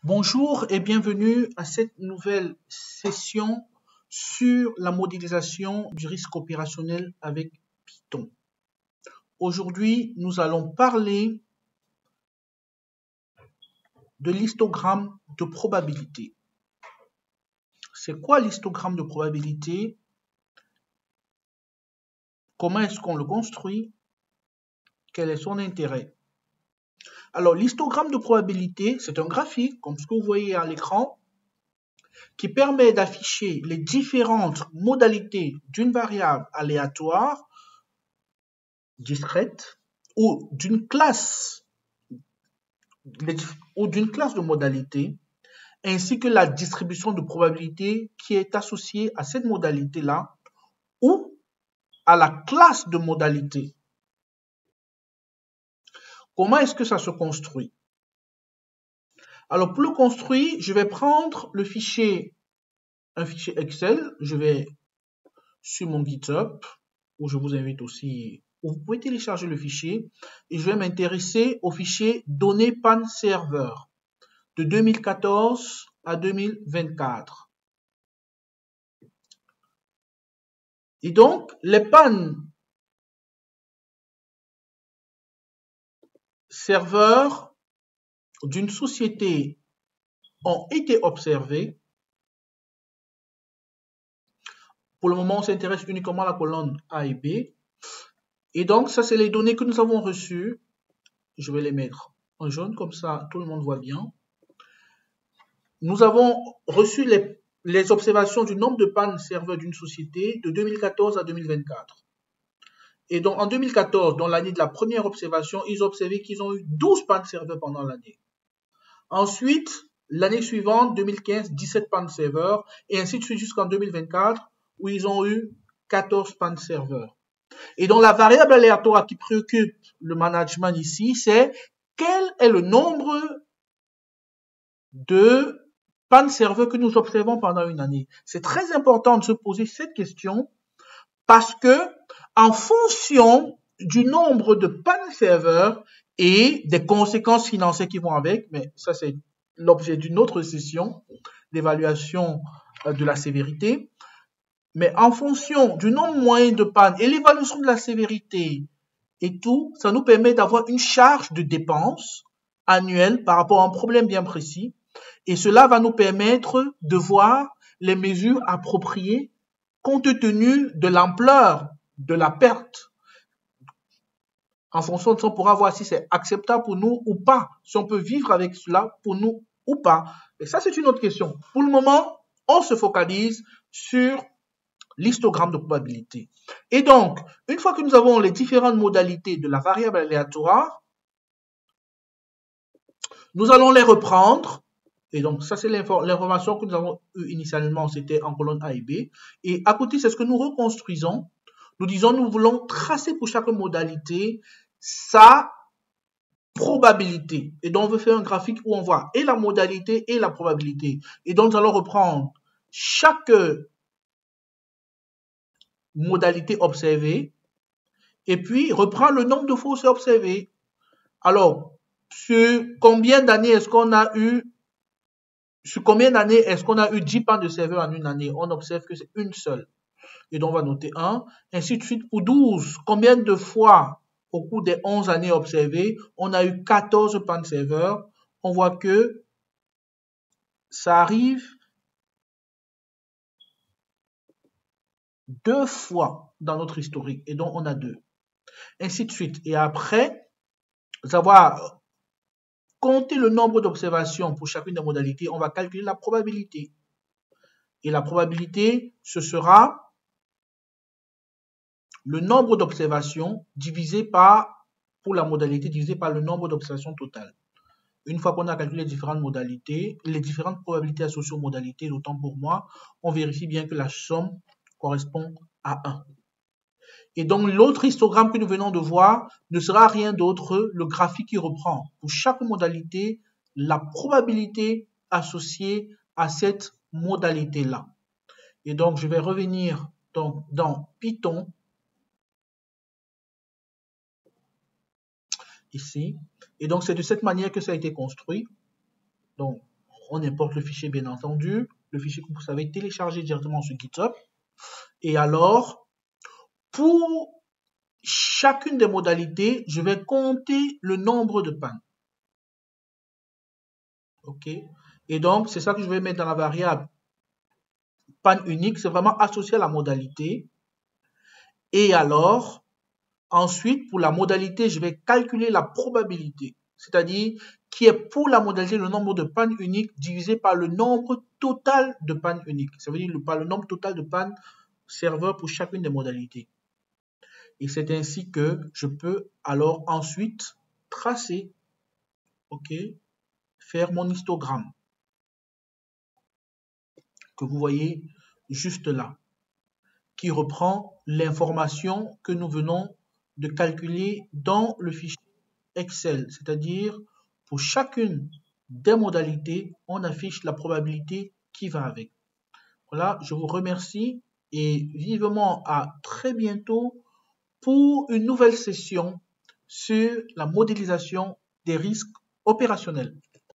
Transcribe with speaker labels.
Speaker 1: Bonjour et bienvenue à cette nouvelle session sur la modélisation du risque opérationnel avec Python. Aujourd'hui, nous allons parler de l'histogramme de probabilité. C'est quoi l'histogramme de probabilité? Comment est-ce qu'on le construit? Quel est son intérêt? Alors, l'histogramme de probabilité, c'est un graphique, comme ce que vous voyez à l'écran, qui permet d'afficher les différentes modalités d'une variable aléatoire discrète ou d'une classe de modalités ainsi que la distribution de probabilité qui est associée à cette modalité-là ou à la classe de modalité. Comment est-ce que ça se construit? Alors pour le construire, je vais prendre un fichier Excel, je vais sur mon GitHub, où je vous invite aussi, où vous pouvez télécharger le fichier, et je vais m'intéresser au fichier données pan serveur de 2014 à 2024. Et donc, les pannes serveurs d'une société ont été observées. Pour le moment, on s'intéresse uniquement à la colonne A et B. Et donc, ça, c'est les données que nous avons reçues. Je vais les mettre en jaune, comme ça, tout le monde voit bien. Nous avons reçu les observations du nombre de pannes serveurs d'une société de 2014 à 2024. Et donc, en 2014, dans l'année de la première observation, ils ont observé qu'ils ont eu 12 pannes serveurs pendant l'année. Ensuite, l'année suivante, 2015, 17 pannes serveurs, et ainsi de suite jusqu'en 2024, où ils ont eu 14 pannes serveurs. Et donc, la variable aléatoire qui préoccupe le management ici, c'est quel est le nombre de pannes serveurs que nous observons pendant une année. C'est très important de se poser cette question parce que, en fonction du nombre de pannes serveurs et des conséquences financières qui vont avec, mais ça c'est l'objet d'une autre session d'évaluation de la sévérité, mais en fonction du nombre moyen de pannes et l'évaluation de la sévérité et tout, ça nous permet d'avoir une charge de dépenses annuelle par rapport à un problème bien précis. Et cela va nous permettre de voir les mesures appropriées compte tenu de l'ampleur de la perte. En fonction de ça, on pourra voir si c'est acceptable pour nous ou pas, si on peut vivre avec cela pour nous ou pas. Et ça, c'est une autre question. Pour le moment, on se focalise sur l'histogramme de probabilité. Et donc, une fois que nous avons les différentes modalités de la variable aléatoire, nous allons les reprendre. Et donc, ça, c'est l'information que nous avons eue initialement, c'était en colonne A et B. Et à côté, c'est ce que nous reconstruisons. Nous disons, nous voulons tracer pour chaque modalité sa probabilité. Et donc, on veut faire un graphique où on voit et la modalité et la probabilité. Et donc, nous allons reprendre chaque modalité observée et puis reprendre le nombre de fois observé. Alors, sur combien d'années est-ce qu'on a eu 10 pannes de serveur en une année? On observe que c'est une seule. Et donc, on va noter 1. Ainsi de suite pour 12. Combien de fois au cours des 11 années observées, on a eu 14 pannes de serveur? On voit que ça arrive 2 fois dans notre historique. Et donc, on a 2. Ainsi de suite. Et après avoir compté le nombre d'observations pour chacune des modalités, on va calculer la probabilité. Et la probabilité, ce sera le nombre d'observations divisé par, pour la modalité, divisé par le nombre d'observations totales. Une fois qu'on a calculé les différentes modalités, les différentes probabilités associées aux modalités, d'autant pour moi, on vérifie bien que la somme correspond à 1. Et donc, l'autre histogramme que nous venons de voir ne sera rien d'autre, le graphique qui reprend pour chaque modalité la probabilité associée à cette modalité-là. Et donc, je vais revenir donc, dans Python, ici. Et donc, c'est de cette manière que ça a été construit. Donc, on importe le fichier bien entendu, le fichier que vous savez télécharger directement sur GitHub. Et alors, pour chacune des modalités, je vais compter le nombre de pannes. OK? Et donc, c'est ça que je vais mettre dans la variable panne unique. C'est vraiment associé à la modalité. Et alors, ensuite, pour la modalité, je vais calculer la probabilité. C'est-à-dire, qui est pour la modalité le nombre de pannes uniques divisé par le nombre total de pannes uniques. Ça veut dire par le nombre total de pannes serveur pour chacune des modalités. Et c'est ainsi que je peux alors ensuite tracer, ok, faire mon histogramme que vous voyez juste là, qui reprend l'information que nous venons de calculer dans le fichier Excel, c'est-à-dire pour chacune des modalités, on affiche la probabilité qui va avec. Voilà, je vous remercie et vivement à très bientôt pour une nouvelle session sur la modélisation des risques opérationnels.